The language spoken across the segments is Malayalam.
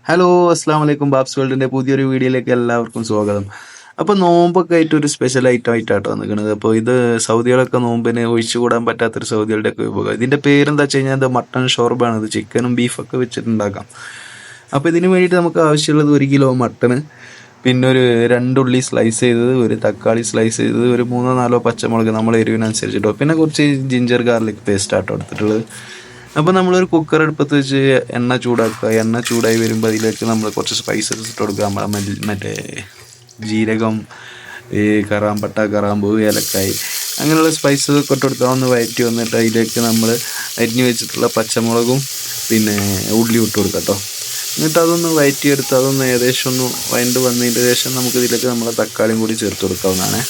ഹലോ, അസ്സാം വലൈക്കും. ബാബ്സ് വേൾഡിൻ്റെ പുതിയൊരു വീഡിയോയിലേക്ക് എല്ലാവർക്കും സ്വാഗതം. അപ്പോൾ നോമ്പൊക്കെ ആയിട്ട് ഒരു സ്പെഷ്യൽ ഐറ്റം ആയിട്ടാണ് വന്നിരിക്കുന്നത്. അപ്പോൾ ഇത് സൗദികളൊക്കെ നോമ്പിന് ഒഴിച്ചുകൂടാൻ പറ്റാത്തൊരു സൗദികളുടെയൊക്കെ വിഭവം. ഇതിൻ്റെ പേരെന്താ വെച്ച് കഴിഞ്ഞാൽ ഇത് മട്ടൺ ഷോർബാണ്. ഇത് ചിക്കനും ബീഫൊക്കെ വെച്ചിട്ടുണ്ടാക്കാം. അപ്പോൾ ഇതിന് വേണ്ടിയിട്ട് നമുക്ക് ആവശ്യമുള്ളത് 1 കിലോ മട്ടണ്, പിന്നെ ഒരു 2 ഉള്ളി സ്ലൈസ് ചെയ്തത്, ഒരു തക്കാളി സ്ലൈസ് ചെയ്തത്, ഒരു 3-4 പച്ചമുളക് നമ്മൾ എരിവിനനുസരിച്ചിട്ടോ, പിന്നെ കുറച്ച് ജിഞ്ചർ ഗാർലിക് പേസ്റ്റ് ആട്ടോ എടുത്തിട്ടുള്ളത്. അപ്പോൾ നമ്മളൊരു കുക്കർ അടുപ്പത്ത് വെച്ച് എണ്ണ ചൂടാക്കുക. എണ്ണ ചൂടായി വരുമ്പോൾ അതിലേക്ക് നമ്മൾ കുറച്ച് സ്പൈസസ് ഇട്ട് കൊടുക്കുക. മറ്റേ ജീരകം, ഈ കറാമ്പട്ട, കറാമ്പൂ, ഏലക്കായ്, അങ്ങനെയുള്ള സ്പൈസസ് ഒക്കെ ഇട്ട് കൊടുത്താൽ ഒന്ന് വഴറ്റി വന്നിട്ട് അതിലേക്ക് നമ്മൾ അരിഞ്ഞു വെച്ചിട്ടുള്ള പച്ചമുളകും പിന്നെ ഉള്ളി ഇട്ട് കൊടുക്കാം കേട്ടോ. എന്നിട്ട് അതൊന്ന് വഴറ്റിയെടുത്ത് അതൊന്ന് ഏകദേശം ഒന്ന് വഴണ്ട് വന്നതിന് ശേഷം നമുക്ക് ഇതിലേക്ക് നമ്മളെ തക്കാളിയും കൂടി ചേർത്ത് കൊടുക്കാവുന്നതാണ്.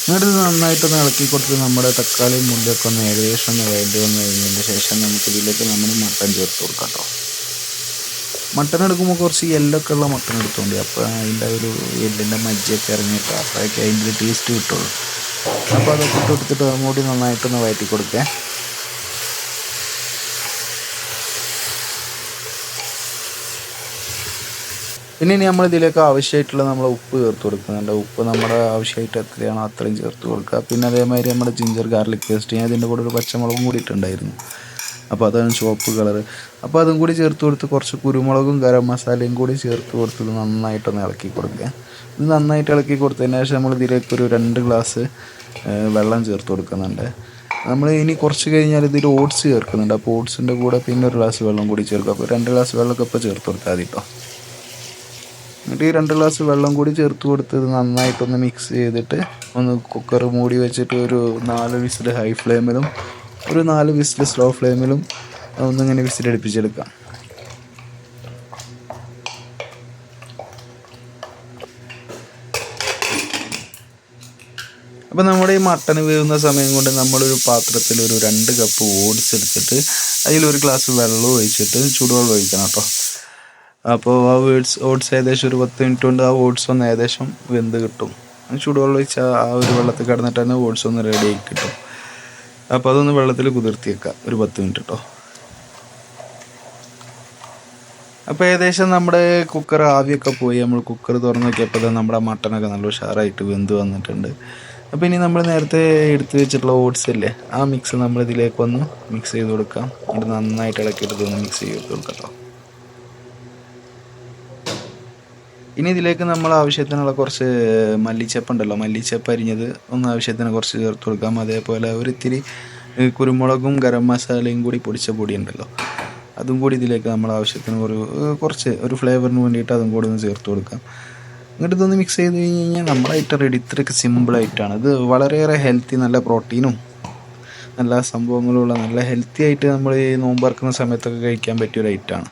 എന്നിട്ട് നന്നായിട്ടൊന്ന് ഇളക്കി കൊടുത്ത് നമ്മുടെ തക്കാളിയും ഉള്ളിയൊക്കെ ഒന്ന് ഏകദേശം ഒന്ന് വഴണ്ട് വന്ന് കഴിഞ്ഞതിന് ശേഷം നമുക്കിതിലേക്ക് നമ്മൾ മട്ടൻ ചേർത്ത് കൊടുക്കാം കേട്ടോ. മട്ടൺ എടുക്കുമ്പോൾ കുറച്ച് എല്ലൊക്കെ ഉള്ള മട്ടൺ എടുത്തോണ്ട്, അപ്പോൾ അതിൻ്റെ ഒരു എല്ലിൻ്റെ മജ്ജയൊക്കെ ഇറങ്ങിയിട്ട് അപ്പോഴൊക്കെ അതിൻ്റെ ടേസ്റ്റ് കിട്ടുള്ളൂ. അപ്പോൾ അതൊക്കെ ഇട്ട് കൊടുത്തിട്ട് അങ്ങോട്ട് നന്നായിട്ടൊന്ന് വഴറ്റി കൊടുക്കുക. പിന്നെ ഇനി നമ്മൾ ഇതിലേക്ക് ആവശ്യമായിട്ടുള്ള നമ്മൾ ഉപ്പ് ചേർത്ത് കൊടുക്കുന്നുണ്ട്. ഉപ്പ് നമ്മുടെ ആവശ്യമായിട്ട് എത്രയാണോ അത്രയും ചേർത്ത് കൊടുക്കുക. പിന്നെ അതേമാതിരി നമ്മുടെ ജിഞ്ചർ ഗാർലിക് പേസ്റ്റ്, ഞാൻ ഇതിൻ്റെ കൂടെ ഒരു പച്ചമുളകും കൂടി ഇട്ടുണ്ടായിരുന്നു, അപ്പോൾ അതാണ് ചുവപ്പ് കളറ്. അപ്പോൾ അതും കൂടി ചേർത്ത് കൊടുത്ത് കുറച്ച് കുരുമുളകും ഗരം മസാലയും കൂടി ചേർത്ത് കൊടുത്ത് നന്നായിട്ടൊന്ന് ഇളക്കി കൊടുക്കുക. ഇത് നന്നായിട്ട് ഇളക്കി കൊടുത്തതിന് ശേഷം നമ്മൾ ഇതിലേക്ക് ഒരു 2 ഗ്ലാസ് വെള്ളം ചേർത്ത് കൊടുക്കുന്നുണ്ട്. നമ്മൾ ഇനി കുറച്ച് കഴിഞ്ഞാൽ ഇതിൽ ഓട്സ് ചേർക്കുന്നുണ്ട്. അപ്പോൾ ഓട്സിൻ്റെ കൂടെ പിന്നെ ഒരു ഗ്ലാസ് വെള്ളം കൂടി ചേർക്കുക. അപ്പോൾ 2 ഗ്ലാസ് വെള്ളമൊക്കെ ഇപ്പോൾ ചേർത്ത് കൊടുത്താൽ മതി കേട്ടോ. എന്നിട്ട് ഈ 2 ഗ്ലാസ് വെള്ളം കൂടി ചേർത്ത് കൊടുത്തത് നന്നായിട്ടൊന്ന് മിക്സ് ചെയ്തിട്ട് ഒന്ന് കുക്കർ മൂടി വെച്ചിട്ട് ഒരു 4 വിസിൽ ഹൈ ഫ്ലെയിമിലും ഒരു 4 വിസിൽ സ്ലോ ഫ്ലെയിമിലും ഒന്നിങ്ങനെ വിസിലടുപ്പിച്ചെടുക്കാം. അപ്പോൾ നമ്മുടെ ഈ മട്ടൺ വേവുന്ന സമയം കൊണ്ട് നമ്മളൊരു പാത്രത്തിൽ ഒരു 2 കപ്പ് ഓട്സ് എടുത്തിട്ട് അതിലൊരു ഗ്ലാസ് വെള്ളം ഒഴിച്ചിട്ട് ചൂടുവെള്ളം ഒഴിക്കണം കേട്ടോ. അപ്പോൾ ആ ഓട്സ് ഏകദേശം ഒരു 10 മിനിറ്റ് കൊണ്ട് ആ ഓട്സ് ഒന്ന് ഏകദേശം വെന്ത് കിട്ടും. ചൂടുവെള്ളം ഒഴിച്ചാൽ ആ ഒരു വെള്ളത്തിൽ കിടന്നിട്ട് തന്നെ ഓട്സ് ഒന്ന് റെഡി ആയി കിട്ടും. അപ്പോൾ അതൊന്ന് വെള്ളത്തിൽ കുതിർത്തി വെക്കുക ഒരു 10 മിനിറ്റ് കേട്ടോ. അപ്പോൾ ഏകദേശം നമ്മുടെ കുക്കർ ആവിയൊക്കെ പോയി നമ്മൾ കുക്കർ തുറന്ന് നോക്കിയപ്പോൾ നമ്മുടെ മട്ടനൊക്കെ നല്ല ഉഷാറായിട്ട് വെന്ത് വന്നിട്ടുണ്ട്. അപ്പോൾ ഇനി നമ്മൾ നേരത്തെ എടുത്ത് വെച്ചിട്ടുള്ള ഓട്സ് ഇല്ലേ, ആ മിക്സ് നമ്മൾ ഇതിലേക്കൊന്ന് മിക്സ് ചെയ്ത് കൊടുക്കാം. ഇത് നന്നായിട്ട് ഇളക്കിയിട്ട് ഒന്ന് മിക്സ് ചെയ്ത് കൊടുക്കാം കേട്ടോ. ഇനി ഇതിലേക്ക് നമ്മൾ ആവശ്യത്തിനുള്ള കുറച്ച് മല്ലിച്ചപ്പ് ഉണ്ടല്ലോ, മല്ലിച്ചപ്പ് അരിഞ്ഞത് ഒന്ന് ആവശ്യത്തിന് കുറച്ച് ചേർത്ത് കൊടുക്കാം. അതേപോലെ ഒരിത്തിരി കുരുമുളകും ഗരം മസാലയും കൂടി പൊടിച്ച പൊടി ഉണ്ടല്ലോ, അതും കൂടി ഇതിലേക്ക് നമ്മൾ ആവശ്യത്തിന് കുറച്ച് ഒരു ഫ്ലേവറിന് വേണ്ടിയിട്ട് അതും കൂടി ഒന്ന് ചേർത്ത് കൊടുക്കാം. എന്നിട്ട് ഇതൊന്ന് മിക്സ് ചെയ്ത് കഴിഞ്ഞ് കഴിഞ്ഞാൽ നമ്മുടെ ഐറ്റം റെഡി. ഇത്രയ്ക്ക് സിമ്പിളായിട്ടാണ് ഇത്. വളരെയേറെ ഹെൽത്തി, നല്ല പ്രോട്ടീനും നല്ല സംഭവങ്ങളുള്ള നല്ല ഹെൽത്തി ആയിട്ട് നമ്മൾ ഈ നോമ്പ് തുറക്കുന്ന സമയത്തൊക്കെ കഴിക്കാൻ പറ്റിയൊരു ഐറ്റമാണ്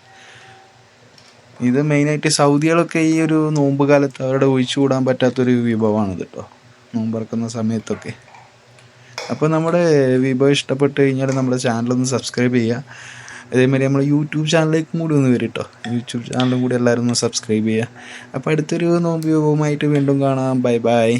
ഇത്. മെയിനായിട്ട് സൗദികളൊക്കെ ഈ ഒരു നോമ്പ് കാലത്ത് അവരുടെ ഒഴിച്ചുകൂടാൻ പറ്റാത്തൊരു വിഭവമാണ് കേട്ടോ, നോമ്പ് തുറക്കുന്ന സമയത്തൊക്കെ. അപ്പോൾ നമ്മുടെ വിഭവം ഇഷ്ടപ്പെട്ട് കഴിഞ്ഞാൽ നമ്മുടെ ചാനലൊന്ന് സബ്സ്ക്രൈബ് ചെയ്യുക. അതേമാതിരി നമ്മൾ യൂട്യൂബ് ചാനലിലേക്കും കൂടി ഒന്ന് വരും കേട്ടോ. യൂട്യൂബ് ചാനലും കൂടി എല്ലാവരും ഒന്ന് സബ്സ്ക്രൈബ് ചെയ്യുക. അപ്പോൾ അടുത്തൊരു നോമ്പ് വിഭവമായിട്ട് വീണ്ടും കാണാം. Bye bye.